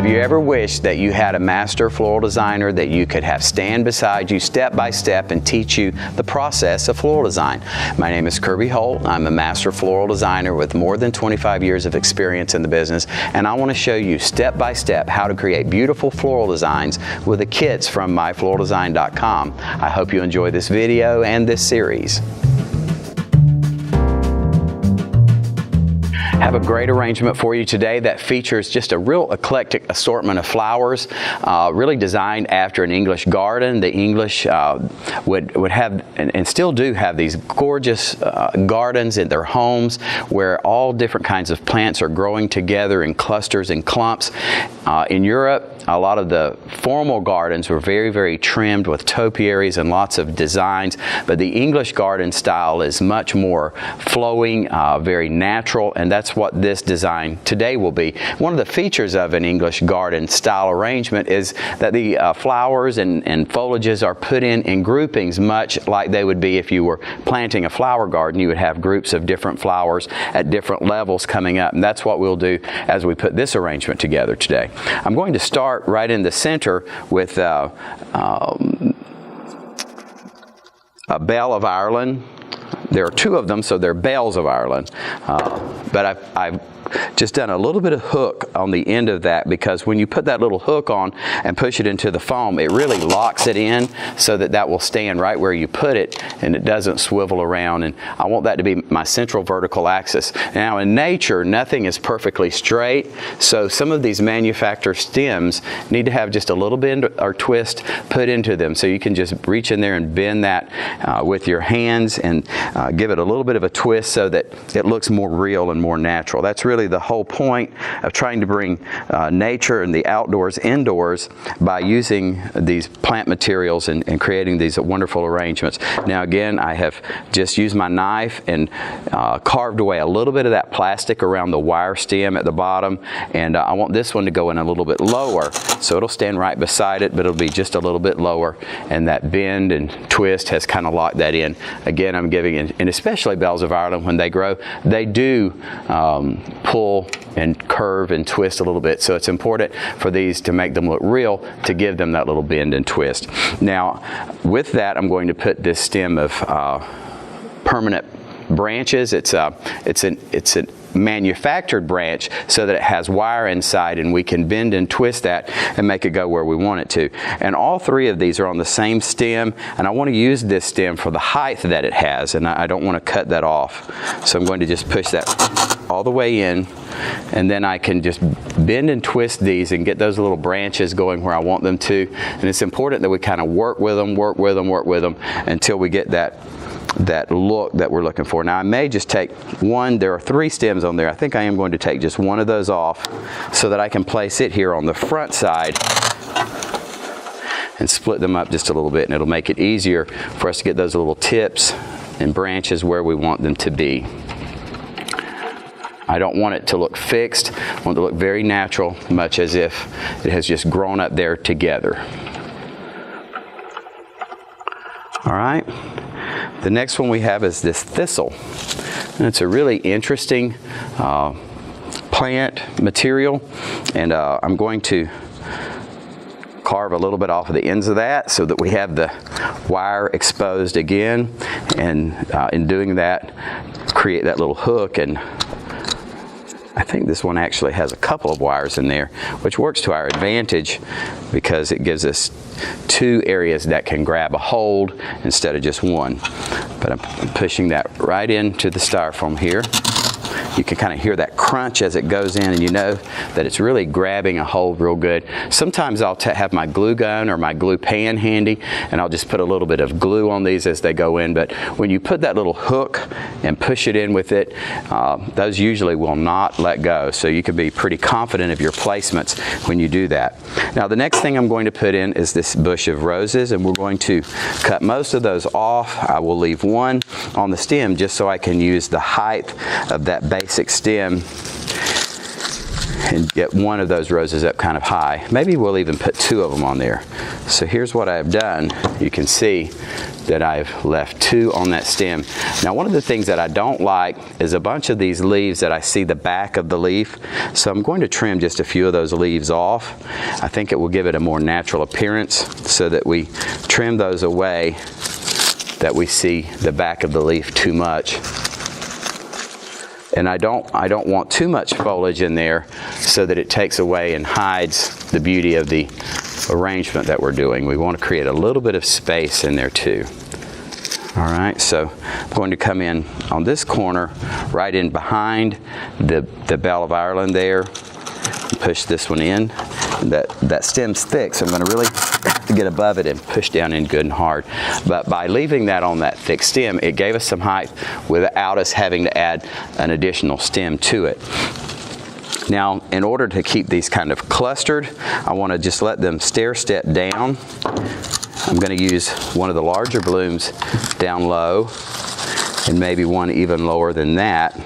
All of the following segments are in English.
Have you ever wished that you had a master floral designer that you could have stand beside you step by step and teach you the process of floral design? My name is Kirby Holt. I'm a master floral designer with more than 25 years of experience in the business, and I want to show you step by step how to create beautiful floral designs with the kits from myfloraldesign.com. I hope you enjoy this video and this series. Have a great arrangement for you today that features just a real eclectic assortment of flowers, really designed after an English garden. The English would have and still do have these gorgeous gardens in their homes where all different kinds of plants are growing together in clusters and clumps. In Europe, a lot of the formal gardens were very trimmed with topiaries and lots of designs, but the English garden style is much more flowing, very natural, and that's what this design today will be. One of the features of an English garden style arrangement is that the flowers and foliages are put in groupings, much like they would be if you were planting a flower garden. You would have groups of different flowers at different levels coming up, and that's what we'll do as we put this arrangement together today. I'm going to start right in the center with a Bell of Ireland. There are two of them, so they're bells of Ireland. But I've just done a little bit of hook on the end of that, because when you put that little hook on and push it into the foam, it really locks it in so that that will stand right where you put it and it doesn't swivel around. And I want that to be my central vertical axis. Now in nature, nothing is perfectly straight, so some of these manufacturer stems need to have just a little bend or twist put into them. So you can just reach in there and bend that with your hands and give it a little bit of a twist so that it looks more real and more natural. That's really the whole point of trying to bring nature and the outdoors indoors by using these plant materials and creating these wonderful arrangements. Now again, I have just used my knife and carved away a little bit of that plastic around the wire stem at the bottom, and I want this one to go in a little bit lower, so it'll stand right beside it, but it'll be just a little bit lower, and that bend and twist has kind of locked that in. Again, I'm giving it, and especially bells of Ireland, when they grow, they do pull and curve and twist a little bit, so it's important for these to make them look real, to give them that little bend and twist. Now with that, I'm going to put this stem of permanent branches. It's a manufactured branch so that it has wire inside, and we can bend and twist that and make it go where we want it to. And all three of these are on the same stem, and I want to use this stem for the height that it has, and I don't want to cut that off. So I'm going to just push that all the way in, and then I can just bend and twist these and get those little branches going where I want them to. And it's important that we kind of work with them until we get that look that we're looking for. Now I may just take one, there are three stems on there. I think I am going to take just one of those off so that I can place it here on the front side and split them up just a little bit, and it'll make it easier for us to get those little tips and branches where we want them to be. I don't want it to look fixed. I want it to look very natural, much as if it has just grown up there together. All right. The next one we have is this thistle. And it's a really interesting plant material, and I'm going to carve a little bit off of the ends of that so that we have the wire exposed again, and in doing that, create that little hook. And I think this one actually has a couple of wires in there, which works to our advantage because it gives us two areas that can grab a hold instead of just one. But I'm pushing that right into the styrofoam here. You can kind of hear that crunch as it goes in, and you know that it's really grabbing a hold real good. Sometimes I'll have my glue gun or my glue pan handy, and I'll just put a little bit of glue on these as they go in. But when you put that little hook and push it in with it, those usually will not let go. So you can be pretty confident of your placements when you do that. Now the next thing I'm going to put in is this bush of roses, and we're going to cut most of those off. I will leave one on the stem just so I can use the height of that basic stem and get one of those roses up kind of high. Maybe we'll even put 2 of them on there. So here's what I've done. You can see that I've left 2 on that stem. Now one of the things that I don't like is a bunch of these leaves that I see the back of the leaf. So I'm going to trim just a few of those leaves off. I think it will give it a more natural appearance so that we trim those away that we see the back of the leaf too much. And I don't want too much foliage in there so that it takes away and hides the beauty of the arrangement that we're doing. We want to create a little bit of space in there too. All right, so I'm going to come in on this corner, right in behind the Belle of Ireland there, and push this one in. That stem's thick, so I'm going to really have to get above it and push down in good and hard. But by leaving that on that thick stem, it gave us some height without us having to add an additional stem to it. Now, in order to keep these kind of clustered, I want to just let them stair-step down. I'm going to use one of the larger blooms down low, and maybe one even lower than that.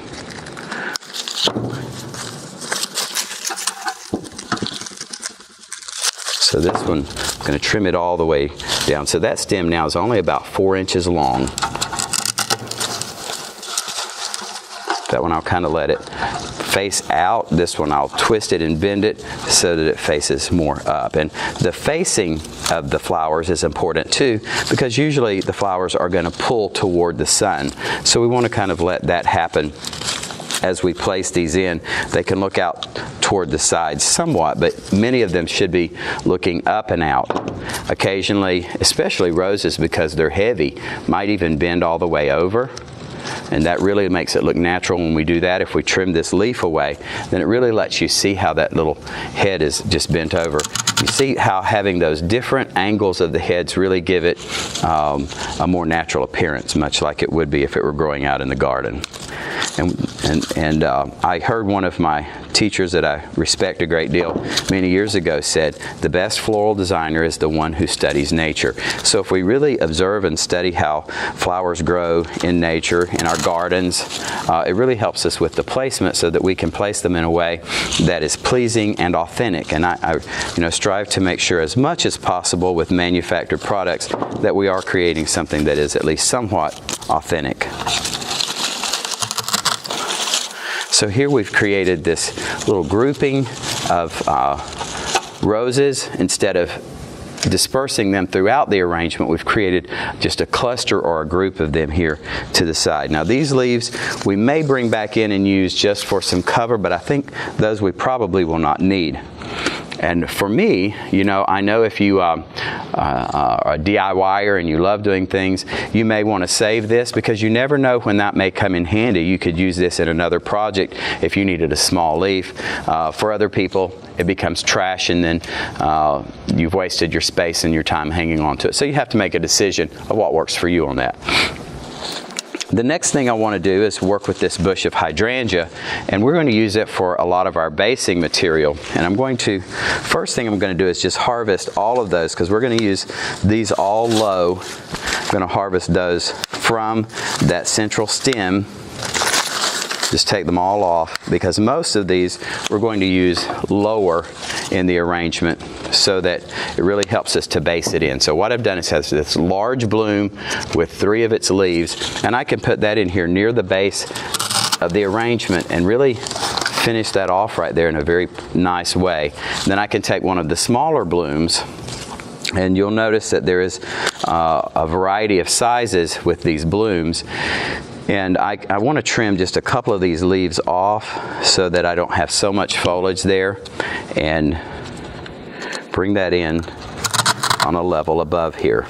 So this one, I'm going to trim it all the way down. So that stem now is only about 4 inches long. That one I'll kind of let it face out. This one I'll twist it and bend it so that it faces more up. And the facing of the flowers is important too, because usually the flowers are going to pull toward the sun. So we want to kind of let that happen as we place these in. They can look out toward the sides somewhat, but many of them should be looking up and out. Occasionally, especially roses, because they're heavy, might even bend all the way over. And that really makes it look natural when we do that. If we trim this leaf away, then it really lets you see how that little head is just bent over. You see how having those different angles of the heads really give it a more natural appearance, much like it would be if it were growing out in the garden. And I heard one of my teachers that I respect a great deal many years ago said, the best floral designer is the one who studies nature. So if we really observe and study how flowers grow in nature, in our gardens, it really helps us with the placement so that we can place them in a way that is pleasing and authentic. And I strive to make sure as much as possible with manufactured products that we are creating something that is at least somewhat authentic. So here we've created this little grouping of roses. Instead of dispersing them throughout the arrangement, we've created just a cluster or a group of them here to the side. Now these leaves we may bring back in and use just for some cover, but I think those we probably will not need. And for me, I know if you are a DIYer and you love doing things, you may want to save this because you never know when that may come in handy. You could use this in another project if you needed a small leaf. For other people, it becomes trash, and then you've wasted your space and your time hanging on to it. So you have to make a decision of what works for you on that. The next thing I want to do is work with this bush of hydrangea, and we're going to use it for a lot of our basing material. And first thing I'm going to do is just harvest all of those, because we're going to use these all low. I'm going to harvest those from that central stem. Just take them all off, because most of these we're going to use lower in the arrangement so that it really helps us to base it in. So what I've done is has this large bloom with 3 of its leaves, and I can put that in here near the base of the arrangement and really finish that off right there in a very nice way. Then I can take one of the smaller blooms, and you'll notice that there is a variety of sizes with these blooms. And I want to trim just a couple of these leaves off so that I don't have so much foliage there, and bring that in on a level above here.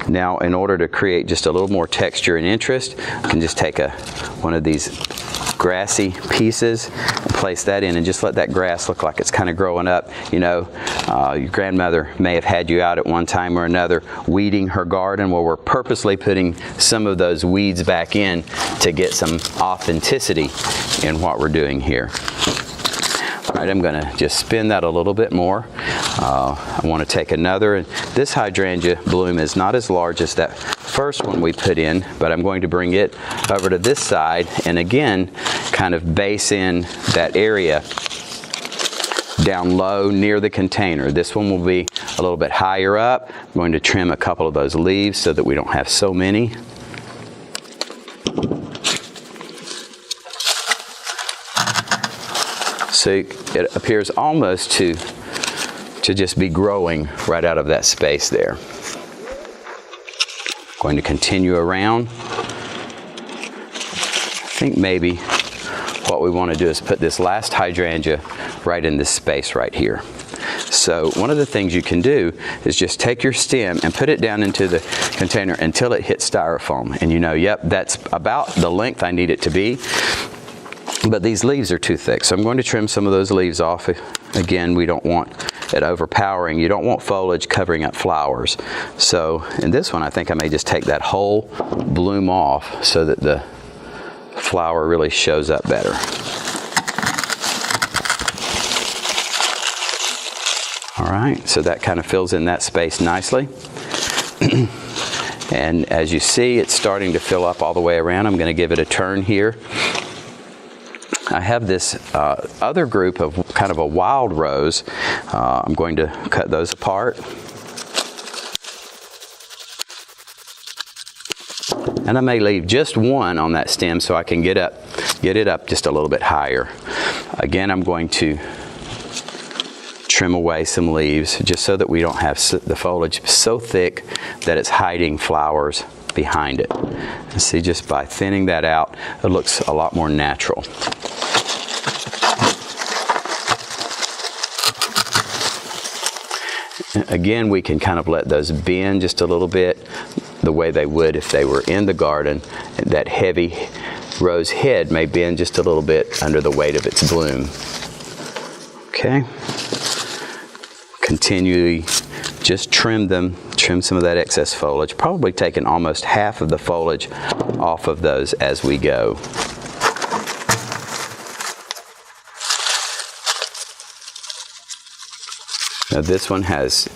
Now, in order to create just a little more texture and interest, I can just take one of these grassy pieces and place that in and just let that grass look like it's kind of growing up. Your grandmother may have had you out at one time or another weeding her garden. Well, we're purposely putting some of those weeds back in to get some authenticity in what we're doing here. All right, I'm going to just spin that a little bit more. I want to take another. This hydrangea bloom is not as large as that first one we put in, but I'm going to bring it over to this side and again kind of base in that area down low near the container. This one will be a little bit higher up. I'm going to trim a couple of those leaves so that we don't have so many. So it appears almost to just be growing right out of that space there. Going to continue around. I think maybe what we want to do is put this last hydrangea right in this space right here. So one of the things you can do is just take your stem and put it down into the container until it hits styrofoam. And you know, yep, that's about the length I need it to be. But these leaves are too thick, so I'm going to trim some of those leaves off. Again, we don't want it overpowering. You don't want foliage covering up flowers. So in this one, I think I may just take that whole bloom off so that the flower really shows up better. All right, so that kind of fills in that space nicely. And as you see, it's starting to fill up all the way around. I'm going to give it a turn here. I have this other group of kind of a wild rose. I'm going to cut those apart. And I may leave just one on that stem so I can get it up just a little bit higher. Again, I'm going to trim away some leaves just so that we don't have the foliage so thick that it's hiding flowers behind it. And see, just by thinning that out, it looks a lot more natural. Again, we can kind of let those bend just a little bit the way they would if they were in the garden. That heavy rose head may bend just a little bit under the weight of its bloom. Okay. Continually just trim them, trim some of that excess foliage, probably taking almost half of the foliage off of those as we go. Now this one has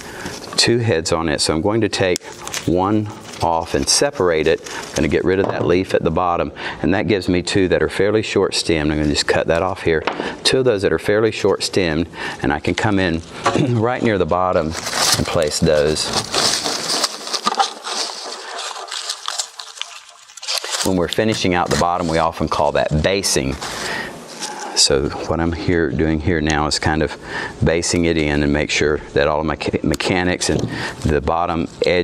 two heads on it, so I'm going to take one off and separate it. I'm going to get rid of that leaf at the bottom, and that gives me two that are fairly short stemmed. I'm going to just cut that off here. Two of those that are fairly short stemmed, and I can come in right near the bottom and place those. When we're finishing out the bottom, we often call that basing. So what I'm doing here now is kind of basing it in and make sure that all of my mechanics and the bottom edge